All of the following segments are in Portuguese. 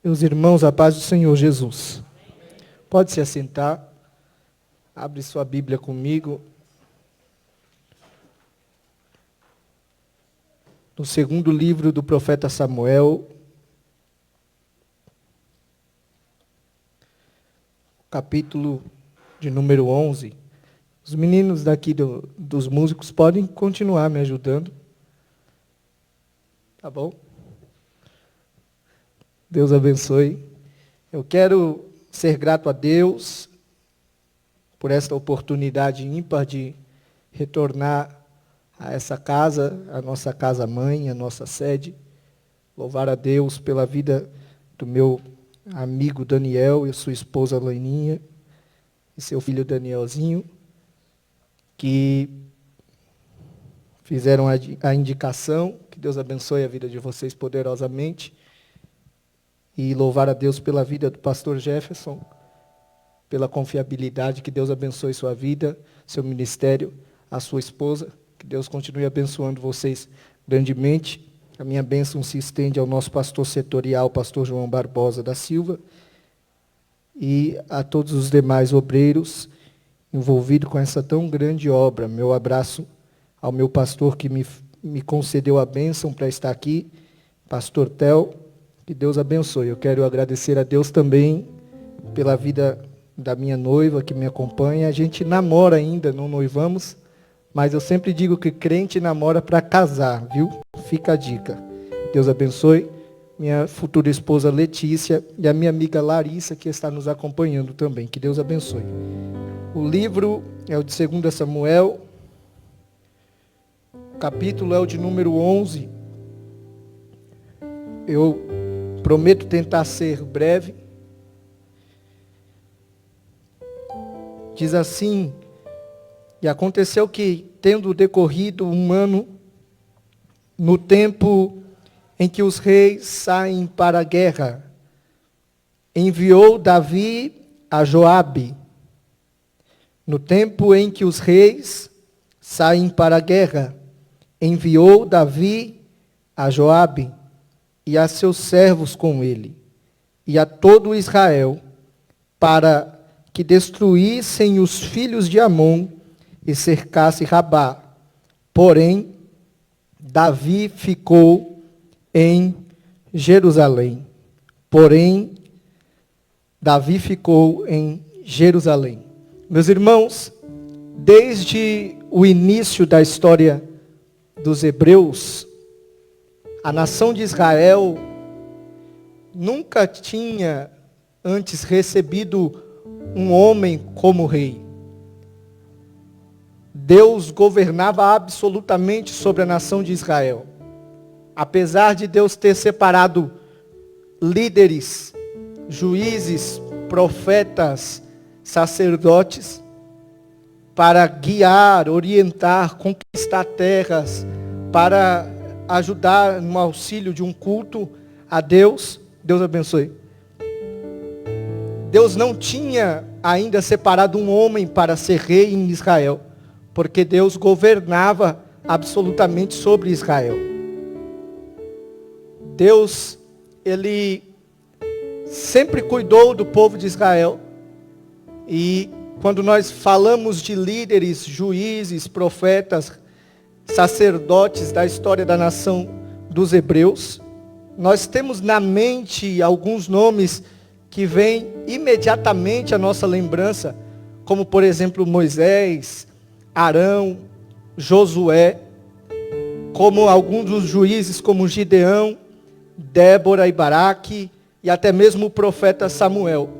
Meus irmãos, a paz do Senhor Jesus. Pode se assentar. Abre sua Bíblia comigo. No segundo livro do profeta Samuel, capítulo de número 11. Os meninos daqui dos músicos podem continuar me ajudando. Tá bom? Deus abençoe. Eu quero ser grato a Deus por esta oportunidade ímpar de retornar a essa casa, a nossa casa-mãe, a nossa sede. Louvar a Deus pela vida do meu amigo Daniel e sua esposa Laininha e seu filho Danielzinho, que fizeram a indicação. Que Deus abençoe a vida de vocês poderosamente. E louvar a Deus pela vida do pastor Jefferson, pela confiabilidade. Que Deus abençoe sua vida, seu ministério, a sua esposa. Que Deus continue abençoando vocês grandemente. A minha bênção se estende ao nosso pastor setorial, pastor João Barbosa da Silva, e a todos os demais obreiros envolvidos com essa tão grande obra. Meu abraço ao meu pastor que me concedeu a bênção para estar aqui, pastor Tel. Que Deus abençoe. Eu quero agradecer a Deus também pela vida da minha noiva que me acompanha. A gente namora ainda, não noivamos, mas eu sempre digo que crente namora para casar, viu? Fica a dica. Deus abençoe. Minha futura esposa Letícia e a minha amiga Larissa, que está nos acompanhando também. Que Deus abençoe. O livro é o de 2 Samuel, o capítulo é o de número 11. Eu prometo tentar ser breve. Diz assim: e aconteceu que, tendo decorrido um ano, no tempo em que os reis saem para a guerra, enviou Davi a Joabe. No tempo em que os reis saem para a guerra, enviou Davi a Joabe e a seus servos com ele, e a todo Israel, para que destruíssem os filhos de Amon e cercassem Rabá. Porém, Davi ficou em Jerusalém. Meus irmãos, desde o início da história dos hebreus, a nação de Israel nunca tinha antes recebido um homem como rei. Deus governava absolutamente sobre a nação de Israel. Apesar de Deus ter separado líderes, juízes, profetas, sacerdotes, para guiar, orientar, conquistar terras, para ajudar no auxílio de um culto a Deus. Deus abençoe. Deus não tinha ainda separado um homem para ser rei em Israel, porque Deus governava absolutamente sobre Israel. Deus, Ele sempre cuidou do povo de Israel. E quando nós falamos de líderes, juízes, profetas, sacerdotes da história da nação dos hebreus, nós temos na mente alguns nomes que vêm imediatamente à nossa lembrança, como por exemplo Moisés, Arão, Josué, como alguns dos juízes como Gideão, Débora e Baraque, e até mesmo o profeta Samuel.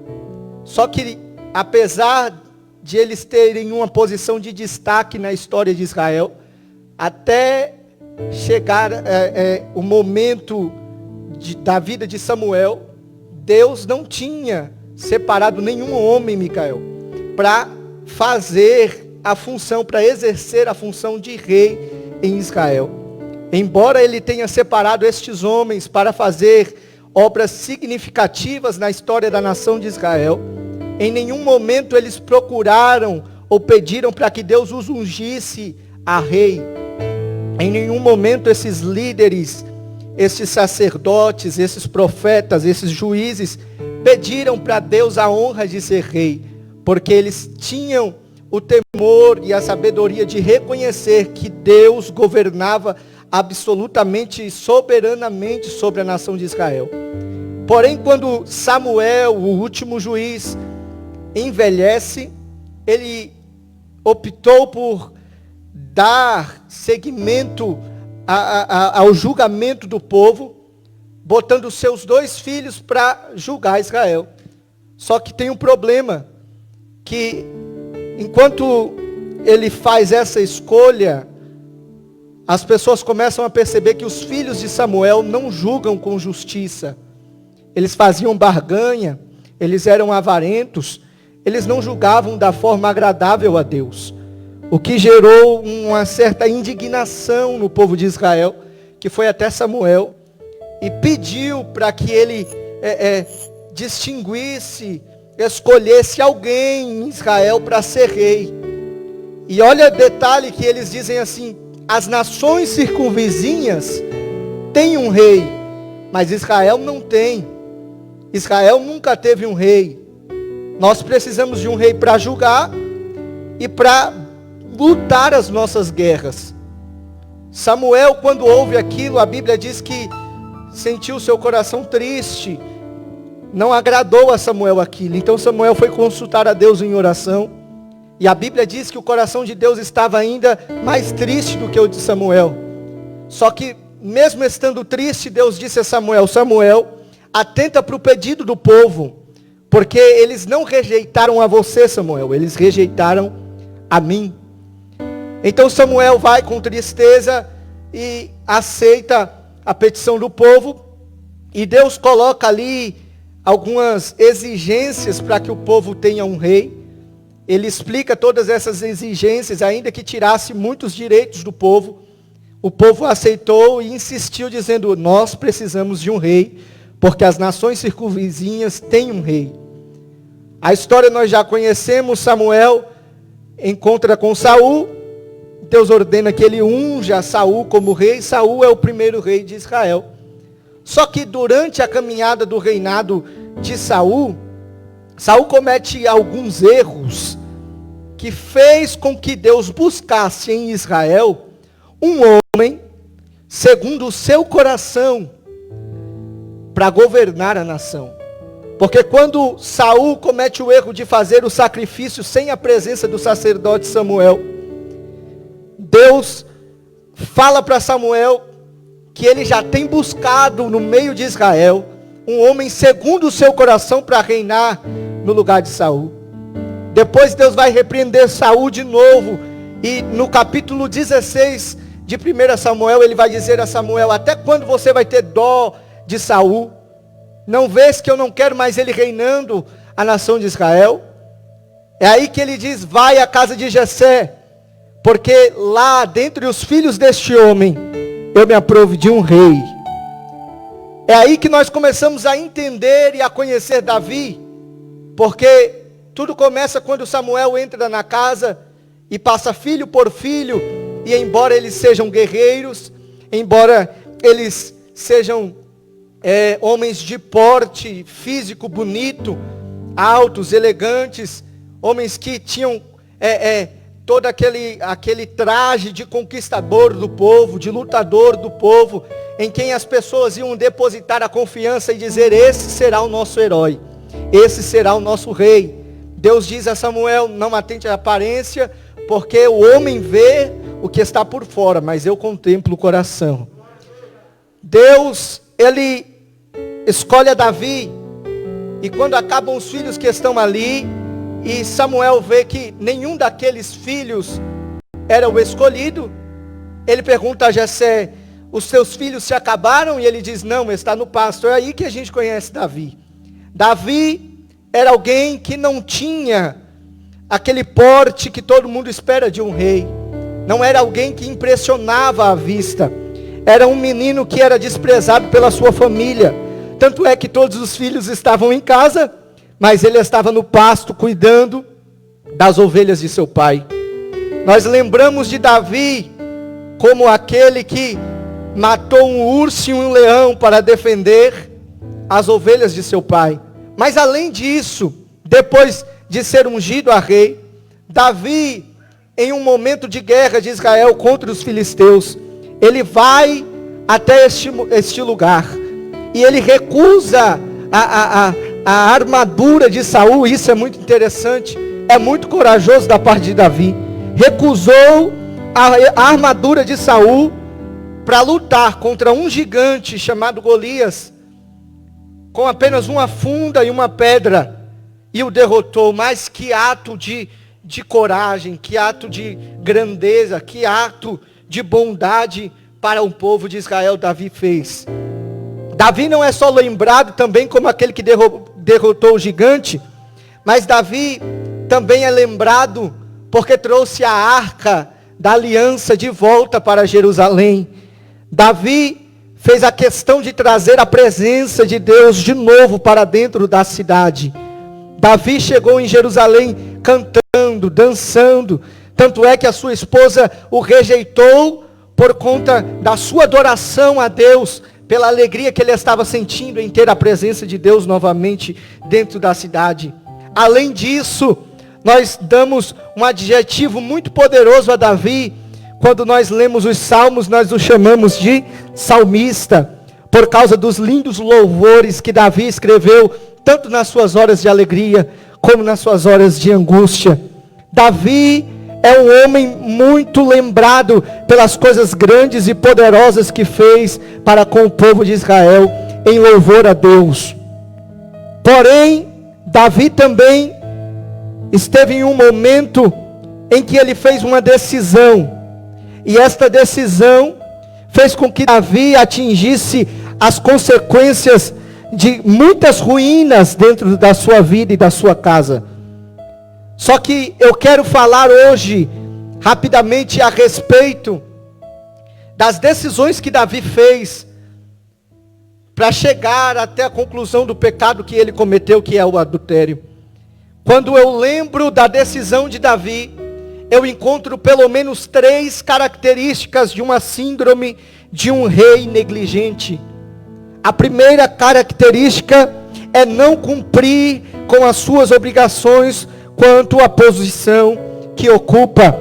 Só que, apesar de eles terem uma posição de destaque na história de Israel, até chegar o momento da vida de Samuel, Deus não tinha separado nenhum homem, Micael, para fazer a função, para exercer a função de rei em Israel. Embora ele tenha separado estes homens para fazer obras significativas na história da nação de Israel, em nenhum momento eles procuraram ou pediram para que Deus os ungisse a rei. Em nenhum momento esses líderes esses sacerdotes, esses profetas, esses juízes, pediram para Deus a honra de ser rei, porque eles tinham o temor e a sabedoria de reconhecer que Deus governava absolutamente e soberanamente sobre a nação de Israel. Porém, quando Samuel, o último juiz, envelhece, ele optou por dar seguimento ao julgamento do povo, botando seus 2 filhos para julgar Israel. Só que tem um problema, que enquanto ele faz essa escolha, as pessoas começam a perceber que os filhos de Samuel não julgam com justiça. Eles faziam barganha, eles eram avarentos, eles não julgavam da forma agradável a Deus. O que gerou uma certa indignação no povo de Israel, que foi até Samuel, e pediu para que ele distinguisse, escolhesse alguém em Israel para ser rei. E olha o detalhe que eles dizem assim: as nações circunvizinhas têm um rei, mas Israel não tem. Israel nunca teve um rei. Nós precisamos de um rei para julgar e para lutar as nossas guerras. Samuel, quando ouve aquilo, a Bíblia diz que sentiu seu coração triste. Não agradou a Samuel aquilo. Então Samuel foi consultar a Deus em oração. E a Bíblia diz que o coração de Deus estava ainda mais triste do que o de Samuel. Só que, mesmo estando triste, Deus disse a Samuel: Samuel, atenta para o pedido do povo, porque eles não rejeitaram a você, Samuel, eles rejeitaram a mim. Então Samuel vai com tristeza e aceita a petição do povo, e Deus coloca ali algumas exigências para que o povo tenha um rei. Ele explica todas essas exigências, ainda que tirasse muitos direitos do povo. O povo aceitou e insistiu, dizendo: nós precisamos de um rei, porque as nações circunvizinhas têm um rei. A história nós já conhecemos. Samuel encontra com Saul, Deus ordena que ele unja Saul como rei. Saul é o primeiro rei de Israel. Só que durante a caminhada do reinado de Saul, Saul comete alguns erros que fez com que Deus buscasse em Israel um homem segundo o seu coração para governar a nação. Porque quando Saul comete o erro de fazer o sacrifício sem a presença do sacerdote Samuel, Deus fala para Samuel que ele já tem buscado no meio de Israel um homem segundo o seu coração para reinar no lugar de Saul. Depois Deus vai repreender Saul de novo, e no capítulo 16 de 1 Samuel, ele vai dizer a Samuel: até quando você vai ter dó de Saul? Não vês que eu não quero mais ele reinando a nação de Israel? É aí que ele diz: vai à casa de Jessé, porque lá dentre os filhos deste homem eu me aprovo de um rei. É aí que nós começamos a entender e a conhecer Davi, porque tudo começa quando Samuel entra na casa e passa filho por filho, e embora eles sejam guerreiros, embora eles sejam homens de porte físico bonito, altos, elegantes, homens que tinham todo aquele traje de conquistador do povo, de lutador do povo, em quem as pessoas iam depositar a confiança e dizer: esse será o nosso herói, esse será o nosso rei. Deus diz a Samuel: não atente à aparência, porque o homem vê o que está por fora, mas eu contemplo o coração. Deus, ele escolhe a Davi, e quando acabam os filhos que estão ali, e Samuel vê que nenhum daqueles filhos era o escolhido, ele pergunta a Jessé: os seus filhos se acabaram? E ele diz: não, está no pasto. É aí que a gente conhece Davi. Davi era alguém que não tinha aquele porte que todo mundo espera de um rei. Não era alguém que impressionava a vista. Era um menino que era desprezado pela sua família. Tanto é que todos os filhos estavam em casa, mas ele estava no pasto cuidando das ovelhas de seu pai. Nós lembramos de Davi como aquele que matou um urso e um leão para defender as ovelhas de seu pai. Mas além disso, depois de ser ungido a rei, Davi, em um momento de guerra de Israel contra os filisteus, ele vai até este lugar, e ele recusa a armadura de Saul. Isso é muito interessante, é muito corajoso da parte de Davi. Recusou a armadura de Saul para lutar contra um gigante chamado Golias, com apenas uma funda e uma pedra, e o derrotou. Mas que ato de coragem, que ato de grandeza, que ato de bondade para o povo de Israel Davi fez. Davi não é só lembrado também como aquele que derrotou o gigante, mas Davi também é lembrado porque trouxe a arca da aliança de volta para Jerusalém. Davi fez a questão de trazer a presença de Deus de novo para dentro da cidade. Davi chegou em Jerusalém cantando, dançando, tanto é que a sua esposa o rejeitou por conta da sua adoração a Deus, pela alegria que ele estava sentindo em ter a presença de Deus novamente dentro da cidade. Além disso, nós damos um adjetivo muito poderoso a Davi. Quando nós lemos os salmos, nós o chamamos de salmista, por causa dos lindos louvores que Davi escreveu, tanto nas suas horas de alegria, como nas suas horas de angústia. Davi é um homem muito lembrado pelas coisas grandes e poderosas que fez para com o povo de Israel, em louvor a Deus. Porém, Davi também esteve em um momento em que ele fez uma decisão, e esta decisão fez com que Davi atingisse as consequências de muitas ruínas dentro da sua vida e da sua casa. Só que eu quero falar hoje, rapidamente, a respeito das decisões que Davi fez para chegar até a conclusão do pecado que ele cometeu, que é o adultério. Quando eu lembro da decisão de Davi, eu encontro pelo menos 3 características de uma síndrome de um rei negligente. A primeira característica é não cumprir com as suas obrigações quanto à posição que ocupa.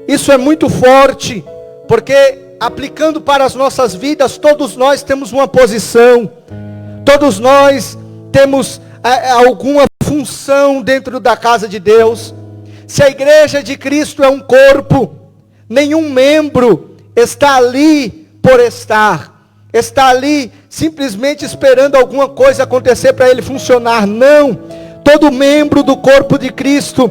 Isso é muito forte, porque aplicando para as nossas vidas, todos nós temos uma posição, todos nós temos alguma função dentro da casa de Deus. Se a igreja de Cristo é um corpo, nenhum membro está ali por estar, está ali simplesmente esperando alguma coisa acontecer para ele funcionar. Não, todo membro do corpo de Cristo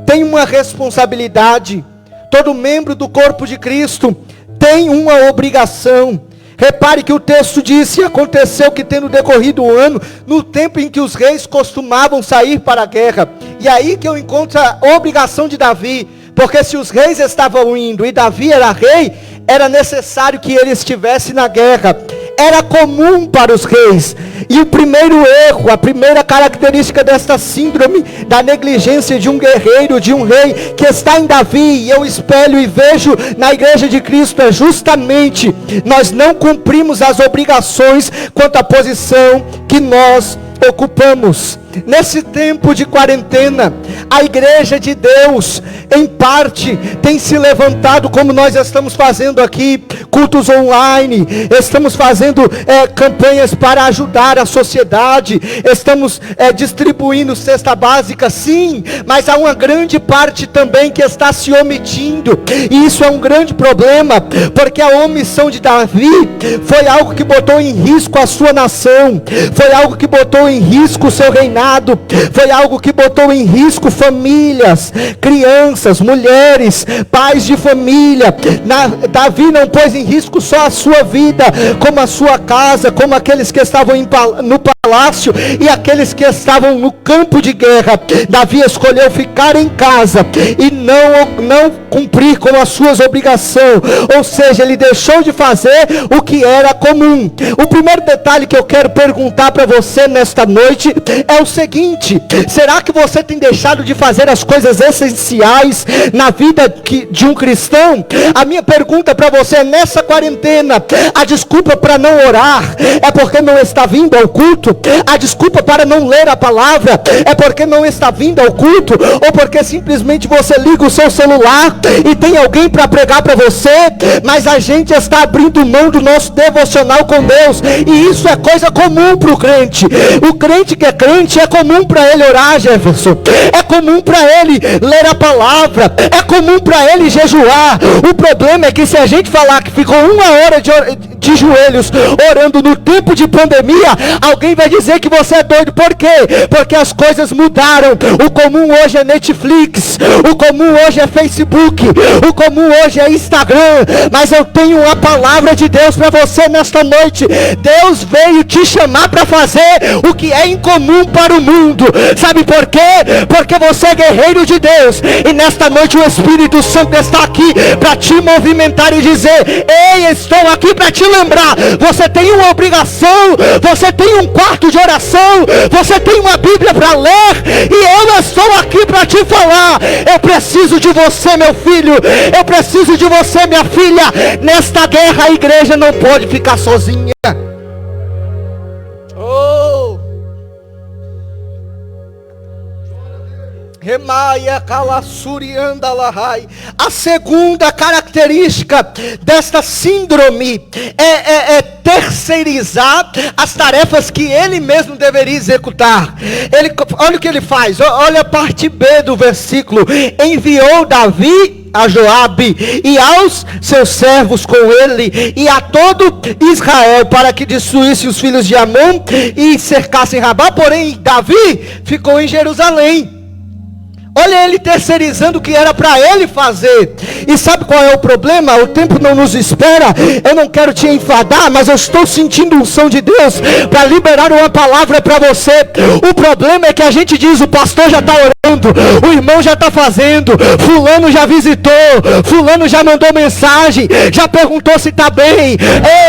tem uma responsabilidade, todo membro do corpo de Cristo tem uma obrigação. Repare que o texto disse: aconteceu que tendo decorrido o ano, no tempo em que os reis costumavam sair para a guerra. E aí que eu encontro a obrigação de Davi, porque se os reis estavam indo e Davi era rei, era necessário que ele estivesse na guerra. Era comum para os reis. E o primeiro erro, a primeira característica desta síndrome da negligência de um guerreiro, de um rei que está em Davi, e eu espelho e vejo na igreja de Cristo, é justamente nós não cumprimos as obrigações quanto à posição que nós ocupamos. Nesse tempo de quarentena, a igreja de Deus, em parte, tem se levantado, como nós estamos fazendo aqui, cultos online, estamos fazendo campanhas para ajudar a sociedade, estamos distribuindo cesta básica, sim, mas há uma grande parte também que está se omitindo, e isso é um grande problema, porque a omissão de Davi foi algo que botou em risco a sua nação, foi algo que botou em risco o seu reinado, foi algo que botou em risco famílias, crianças, mulheres, pais de família. Davi não pôs em risco só a sua vida, como a sua casa, como aqueles que estavam no palácio e aqueles que estavam no campo de guerra. Davi escolheu ficar em casa e não cumprir com as suas obrigações, ou seja, ele deixou de fazer o que era comum. O primeiro detalhe que eu quero perguntar para você nesta noite é o seguinte: será que você tem deixado de fazer as coisas essenciais na vida de um cristão? A minha pergunta para você é: nessa quarentena, a desculpa para não orar é porque não está vindo ao culto? A desculpa para não ler a palavra é porque não está vindo ao culto? Ou porque simplesmente você liga o seu celular e tem alguém para pregar para você, mas a gente está abrindo mão do nosso devocional com Deus? E isso é coisa comum para o crente. O crente que é crente, é comum para ele orar, Jefferson. É comum para ele ler a palavra. É comum para ele jejuar. O problema é que se a gente falar que ficou 1 hora de joelhos orando no tempo de pandemia, alguém vai dizer que você é doido. Por quê? Porque as coisas mudaram. O comum hoje é Netflix, o comum hoje é Facebook, o comum hoje é Instagram. Mas eu tenho a palavra de Deus para você nesta noite. Deus veio te chamar para fazer o que é incomum para o mundo. Sabe por quê? Porque você é guerreiro de Deus, e nesta noite o Espírito Santo está aqui para te movimentar e dizer: ei, estou aqui para te lembrar, você tem uma obrigação, você tem um quarto de oração, você tem uma Bíblia para ler, e eu estou aqui para te falar: eu preciso de você, meu filho, eu preciso de você, minha filha. Nesta guerra a igreja não pode ficar sozinha. Oh! A segunda característica desta síndrome é terceirizar as tarefas que ele mesmo deveria executar. Olha o que ele faz, olha a parte B do versículo: enviou Davi a Joabe e aos seus servos com ele e a todo Israel para que destruísse os filhos de Amon e cercassem Rabá. Porém Davi ficou em Jerusalém. Olha ele terceirizando o que era para ele fazer. E sabe qual é o problema? O tempo não nos espera. Eu não quero te enfadar, mas eu estou sentindo unção de Deus para liberar uma palavra para você. O problema é que a gente diz: o pastor já está orando, o irmão já está fazendo, fulano já visitou, fulano já mandou mensagem, já perguntou se está bem.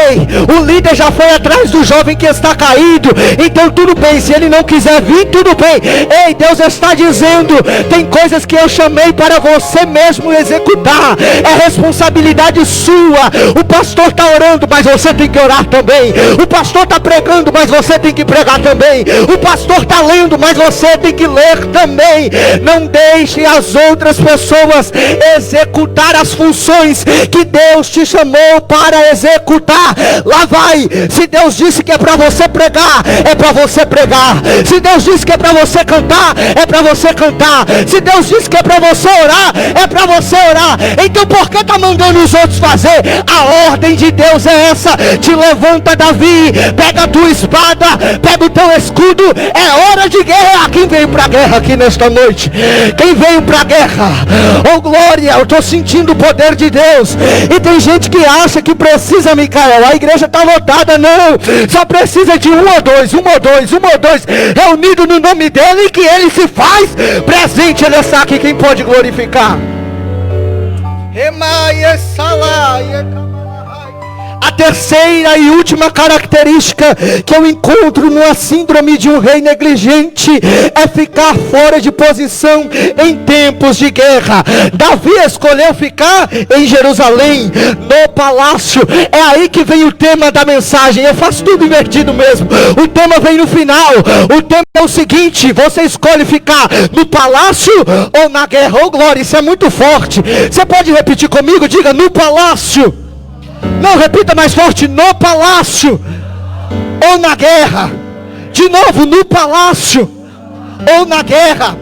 Ei, o líder já foi atrás do jovem que está caído. Então tudo bem, se ele não quiser vir, tudo bem. Ei, Deus está dizendo: tem coisas que eu chamei para você mesmo executar. É responsabilidade sua. O pastor está orando, mas você tem que orar também. O pastor está pregando, mas você tem que pregar também. O pastor está lendo, mas você tem que ler também. Não deixe as outras pessoas executar as funções que Deus te chamou para executar. Lá vai. Se Deus disse que é para você pregar, é para você pregar. Se Deus disse que é para você cantar, é para você cantar. Se Deus disse que é para você orar, é para você orar. Então por que está mandando os outros fazer? A ordem de Deus é essa: te levanta, Davi, pega a tua espada, pega o teu escudo. É hora de guerra. Quem veio para a guerra aqui nesta noite? Quem veio para a guerra? Oh glória, eu estou sentindo o poder de Deus. E tem gente que acha que precisa, Micael, a igreja está lotada. Não, só precisa de um ou dois reunido no nome dele, e que ele se faz presente. Ele está aqui, quem pode glorificar? A terceira e última característica que eu encontro numa síndrome de um rei negligente é ficar fora de posição em tempos de guerra. Davi escolheu ficar em Jerusalém, no palácio. É aí que vem o tema da mensagem. Eu faço tudo invertido mesmo. O tema vem no final. O tema é o seguinte: você escolhe ficar no palácio ou na guerra? Oh glória, isso é muito forte. Você pode repetir comigo? Diga: no palácio. Não, repita mais forte: no palácio ou na guerra. De novo: no palácio ou na guerra.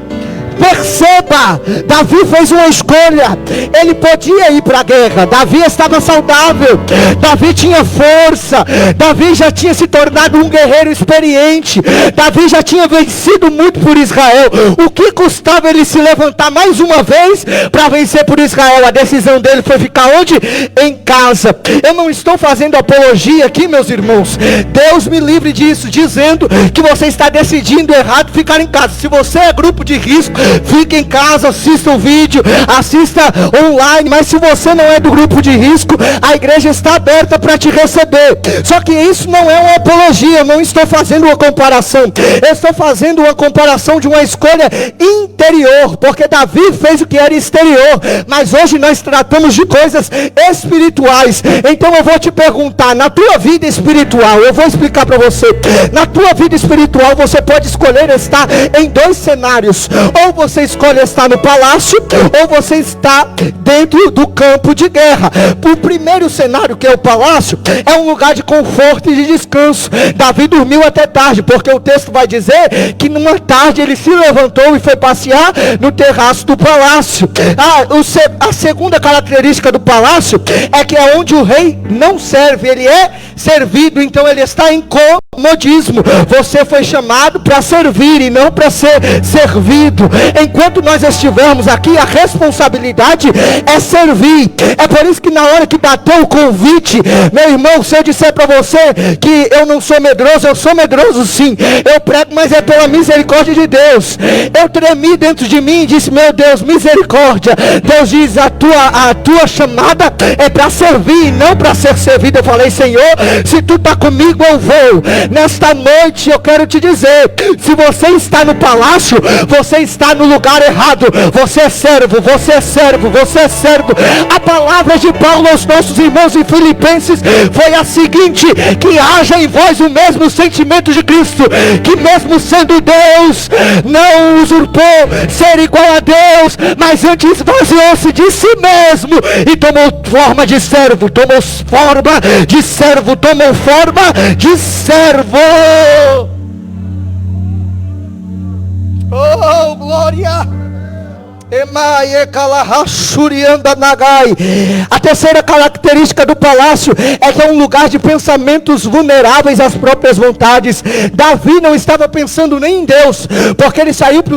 Perceba, Davi fez uma escolha. Ele podia ir para a guerra. Davi estava saudável, Davi tinha força, Davi já tinha se tornado um guerreiro experiente, Davi já tinha vencido muito por Israel. O que custava ele se levantar mais uma vez para vencer por Israel? A decisão dele foi ficar onde? Em casa. Eu não estou fazendo apologia aqui, meus irmãos. Deus me livre disso, dizendo que você está decidindo errado ficar em casa. Se você é grupo de risco, fique em casa, assista o vídeo, assista online, mas se você não é do grupo de risco, a igreja está aberta para te receber. Só que isso não é uma apologia, eu não estou fazendo uma comparação, eu estou fazendo uma comparação de uma escolha interior, porque Davi fez o que era exterior, mas hoje nós tratamos de coisas espirituais. Então eu vou te perguntar, na tua vida espiritual, eu vou explicar para você, na tua vida espiritual você pode escolher estar em dois cenários, ou você escolhe estar no palácio, ou você está dentro do campo de guerra. O primeiro cenário, que é o palácio, é um lugar de conforto e de descanso. Davi dormiu até tarde, porque o texto vai dizer que numa tarde ele se levantou e foi passear no terraço do palácio. A segunda característica do palácio é que é onde o rei não serve, ele é servido. Então ele está em comodismo. Você foi chamado para servir e não para ser servido. Enquanto nós estivermos aqui, a responsabilidade é servir. É por isso que na hora que bateu o convite, meu irmão, se eu disser para você que eu não sou medroso, eu sou medroso sim, eu prego, mas é pela misericórdia de Deus. Eu tremi dentro de mim e disse, meu Deus, misericórdia. Deus diz, a tua chamada é para servir, não para ser servido. Eu falei, Senhor, se tu está comigo, eu vou. Nesta noite eu quero te dizer, se você está no palácio, você está no lugar errado. Você é servo, você é servo, você é servo. A palavra de Paulo aos nossos irmãos em Filipenses foi a seguinte: que haja em vós o mesmo sentimento de Cristo, que mesmo sendo Deus, não usurpou ser igual a Deus, mas antes esvaziou-se de si mesmo e tomou forma de servo, tomou forma de servo, tomou forma de servo. Oh, glória! A terceira característica do palácio é que é um lugar de pensamentos vulneráveis às próprias vontades. Davi não estava pensando nem em Deus, porque ele saiu para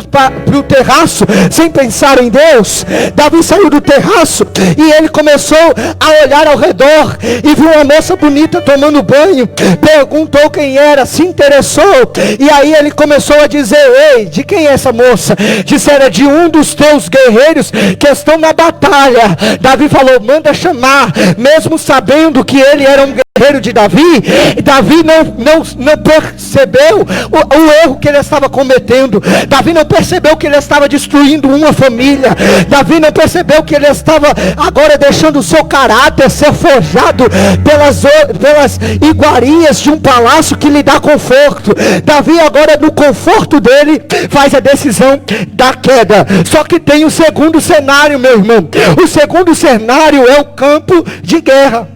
o terraço sem pensar em Deus. Davi saiu do terraço e ele começou a olhar ao redor e viu uma moça bonita tomando banho, perguntou quem era, se interessou, e aí ele começou a dizer: ei, de quem é essa moça? Disseram: de um dos teus guerreiros que estão na batalha. Davi falou: manda chamar. Mesmo sabendo que ele era um guerreiro de Davi, Davi não percebeu o erro que ele estava cometendo. Davi não percebeu que ele estava destruindo uma família. Davi não percebeu que ele estava agora deixando o seu caráter ser forjado pelas iguarias de um palácio que lhe dá conforto. Davi agora, no conforto dele, faz a decisão da queda. Só que tem o segundo cenário, meu irmão. O segundo cenário é o campo de guerra.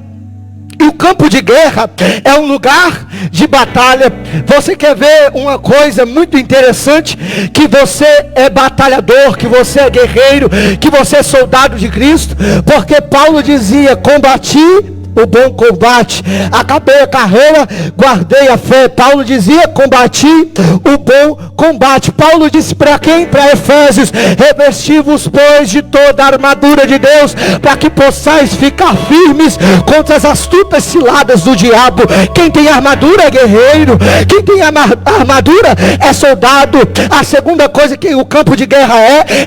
E o campo de guerra é um lugar de batalha. Você quer ver uma coisa muito interessante? Que você é batalhador, que você é guerreiro, que você é soldado de Cristo. Porque Paulo dizia: combati o bom combate, acabei a carreira, guardei a fé. Paulo dizia: combati o bom combate. Paulo disse para quem? Para Efésios: revesti-vos, pois, de toda a armadura de Deus, para que possais ficar firmes contra as astutas ciladas do diabo. Quem tem armadura é guerreiro, quem tem armadura é soldado. A segunda coisa que o campo de guerra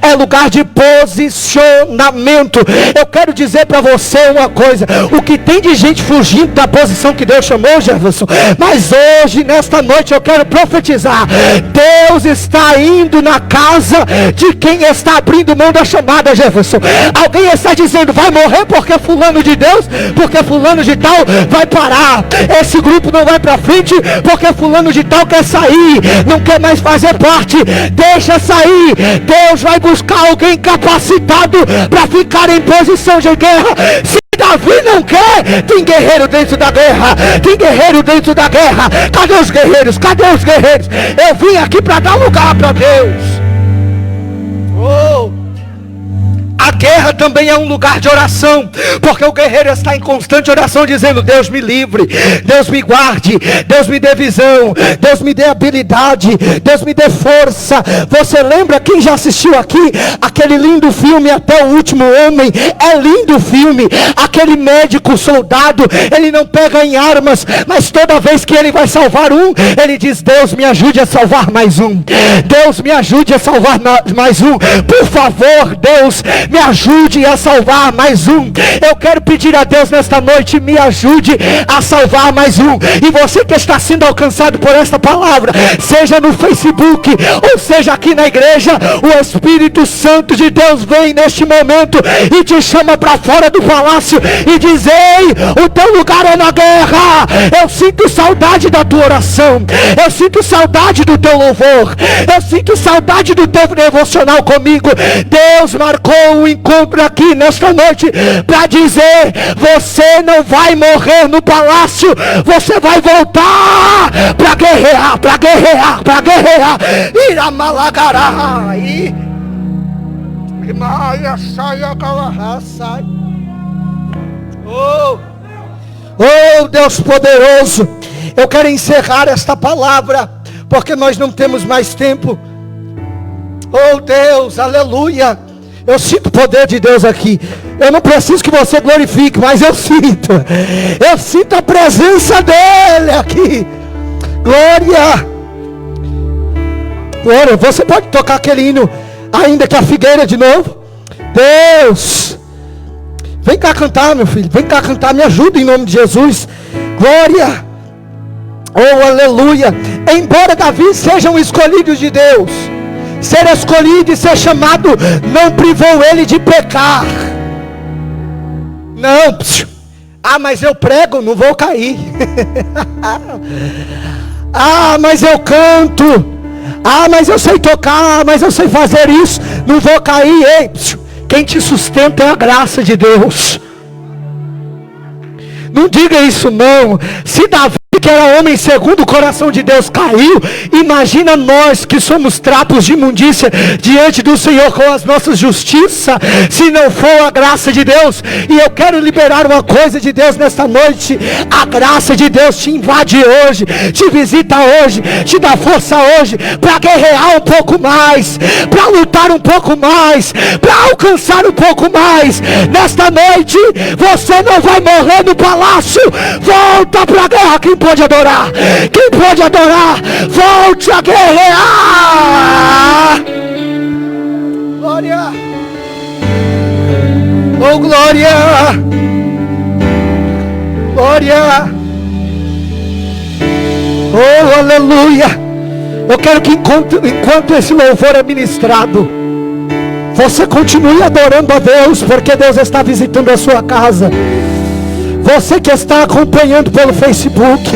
é lugar de posicionamento. Eu quero dizer para você uma coisa: o que tem de gente fugindo da posição que Deus chamou, Jefferson, mas hoje, nesta noite, eu quero profetizar: Deus está indo na casa de quem está abrindo mão da chamada, Jefferson. Alguém está dizendo: vai morrer porque fulano de Deus, porque fulano de tal vai parar, esse grupo não vai para frente porque fulano de tal quer sair, não quer mais fazer parte. Deixa sair. Deus vai buscar alguém capacitado para ficar em posição de guerra. Se Davi não quer, tem guerreiro dentro da guerra. Tem guerreiro dentro da guerra. Cadê os guerreiros? Cadê os guerreiros? Eu vim aqui para dar lugar para Deus. Oh. A guerra também é um lugar de oração, porque o guerreiro está em constante oração, dizendo: Deus me livre, Deus me guarde, Deus me dê visão, Deus me dê habilidade, Deus me dê força. Você lembra, quem já assistiu aqui, aquele lindo filme Até o Último Homem? É lindo o filme. Aquele médico soldado, ele não pega em armas, mas toda vez que ele vai salvar um, ele diz: Deus me ajude a salvar mais um, Deus me ajude a salvar mais um, por favor, Deus me ajude a salvar mais um. Eu quero pedir a Deus nesta noite: me ajude a salvar mais um. E você que está sendo alcançado por esta palavra, seja no Facebook ou seja aqui na igreja, o Espírito Santo de Deus vem neste momento e te chama para fora do palácio e diz: ei, o teu lugar é na guerra. Eu sinto saudade da tua oração, eu sinto saudade do teu louvor, eu sinto saudade do teu devocional comigo. Deus marcou um encontro aqui nesta noite para dizer: você não vai morrer no palácio, você vai voltar para guerrear, para guerrear, para guerrear. Iramalagará, oh Deus poderoso, eu quero encerrar esta palavra, porque nós não temos mais tempo. Oh Deus, aleluia. Eu sinto o poder de Deus aqui. Eu não preciso que você glorifique, mas eu sinto a presença dele aqui. Glória, glória. Você pode tocar aquele hino, Ainda que a Figueira, de novo? Deus, vem cá cantar, meu filho, vem cá cantar, me ajuda em nome de Jesus. Glória, oh aleluia. Embora Davi seja um escolhido de Deus, ser escolhido e ser chamado não privou ele de pecar. Não, mas eu prego, não vou cair. Mas eu canto, mas eu sei tocar, mas eu sei fazer isso, não vou cair. Ei, quem te sustenta é a graça de Deus. Não diga isso não. Se Davi, que era homem segundo o coração de Deus, caiu, imagina nós que somos trapos de imundícia diante do Senhor com as nossas justiças, se não for a graça de Deus. E eu quero liberar uma coisa de Deus nesta noite: a graça de Deus te invade hoje, te visita hoje, te dá força hoje para guerrear um pouco mais, para lutar um pouco mais, para alcançar um pouco mais. Nesta noite você não vai morrer no palácio. Volta para a guerra. Quem pode adorar? Quem pode adorar? Volte a guerrear. Glória. Oh glória. Glória. Oh aleluia. Eu quero que enquanto esse louvor é ministrado, você continue adorando a Deus, porque Deus está visitando a sua casa. Você que está acompanhando pelo Facebook,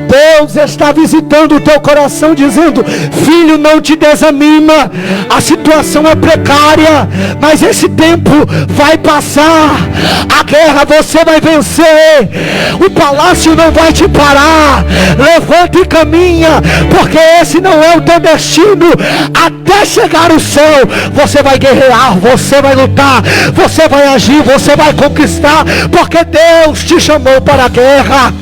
Deus está visitando o teu coração, dizendo: filho, não te desanima, a situação é precária, mas esse tempo vai passar, a guerra você vai vencer, o palácio não vai te parar. Levanta e caminha, porque esse não é o teu destino. Até chegar o céu, você vai guerrear, você vai lutar, você vai agir, você vai conquistar, porque Deus te chamou para a guerra.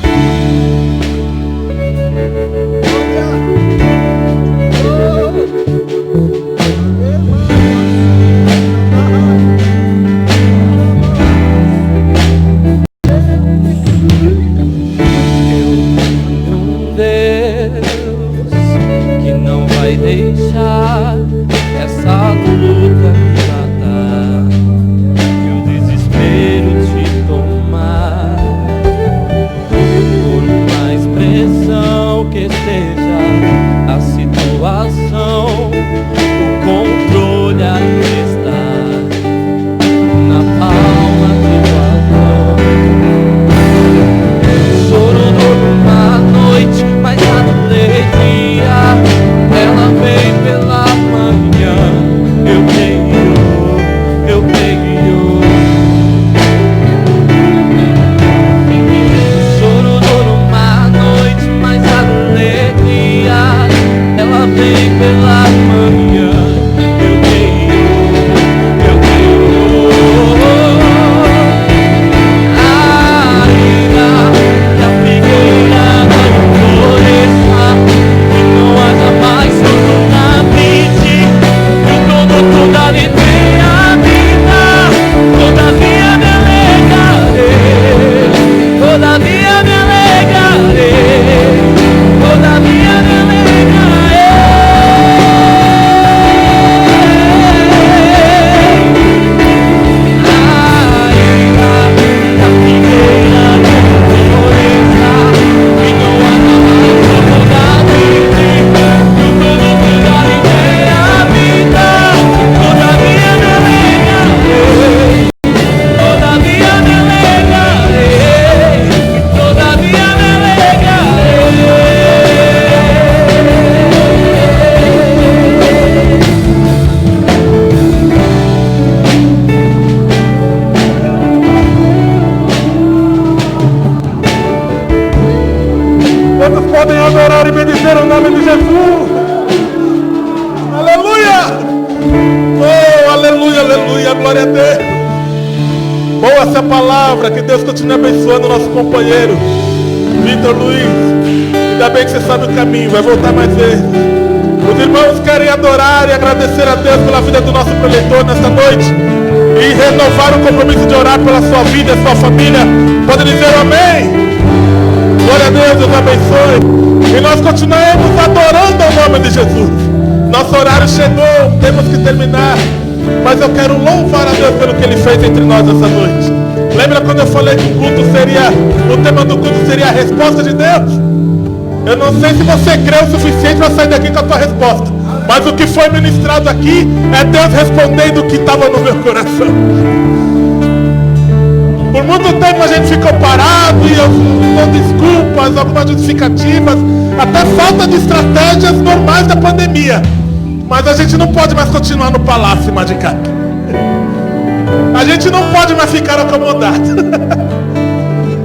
Pela manhã eu tenho agradecer o nome de Jesus. Aleluia. Oh, aleluia, aleluia, glória a Deus. Boa essa palavra, que Deus continue abençoando o nosso companheiro Vitor Luiz. Ainda bem que você sabe o caminho, vai voltar mais vezes. Os irmãos querem adorar e agradecer a Deus pela vida do nosso preleitor nesta noite e renovar o compromisso de orar pela sua vida e sua família. Podem dizer amém? Glória a Deus, Deus abençoe. E nós continuamos adorando ao nome de Jesus. Nosso horário chegou, temos que terminar. Mas eu quero louvar a Deus pelo que Ele fez entre nós essa noite. Lembra quando eu falei que o tema do culto seria a resposta de Deus? Eu não sei se você crê o suficiente para sair daqui com a tua resposta. Mas o que foi ministrado aqui é Deus respondendo o que estava no meu coração. Por muito tempo a gente ficou parado e eu dou desculpas, algumas justificativas, até falta de estratégias normais da pandemia. Mas a gente não pode mais continuar no palácio Madicap. A gente não pode mais ficar acomodado.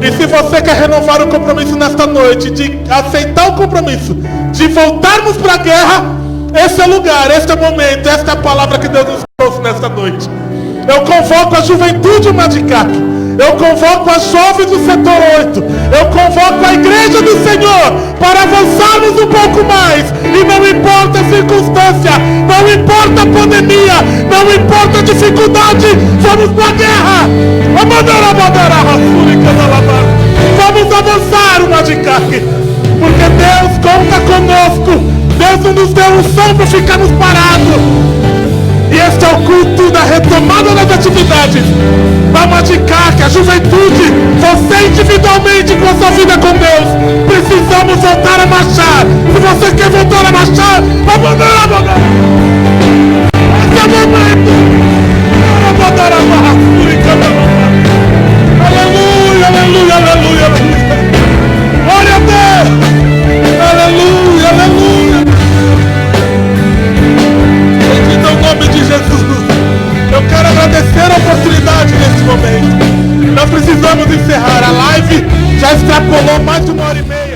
E se você quer renovar o compromisso nesta noite, de aceitar o compromisso, de voltarmos para a guerra, esse é o lugar, este é o momento, esta é a palavra que Deus nos trouxe nesta noite. Eu convoco a juventude Madicap. Eu convoco as jovens do setor 8. Eu convoco a igreja do Senhor para avançarmos um pouco mais. E não importa a circunstância, não importa a pandemia, não importa a dificuldade, vamos para a guerra. Vamos avançar o Madicap, porque Deus conta conosco. Deus não nos deu um som para ficarmos parados. E este é o culto da retomada das atividades. A Madicap, a juventude, você individualmente com a sua vida com Deus, precisamos voltar a marchar. Se você quer voltar a marchar, vamos. Esse é o momento. Aleluia, aleluia, aleluia, aleluia. Glória a Deus. Aleluia, aleluia. Bendito é o nome de Jesus. Eu quero agradecer a oportunidade neste momento. Nós precisamos encerrar. A live já extrapolou mais de 1h30.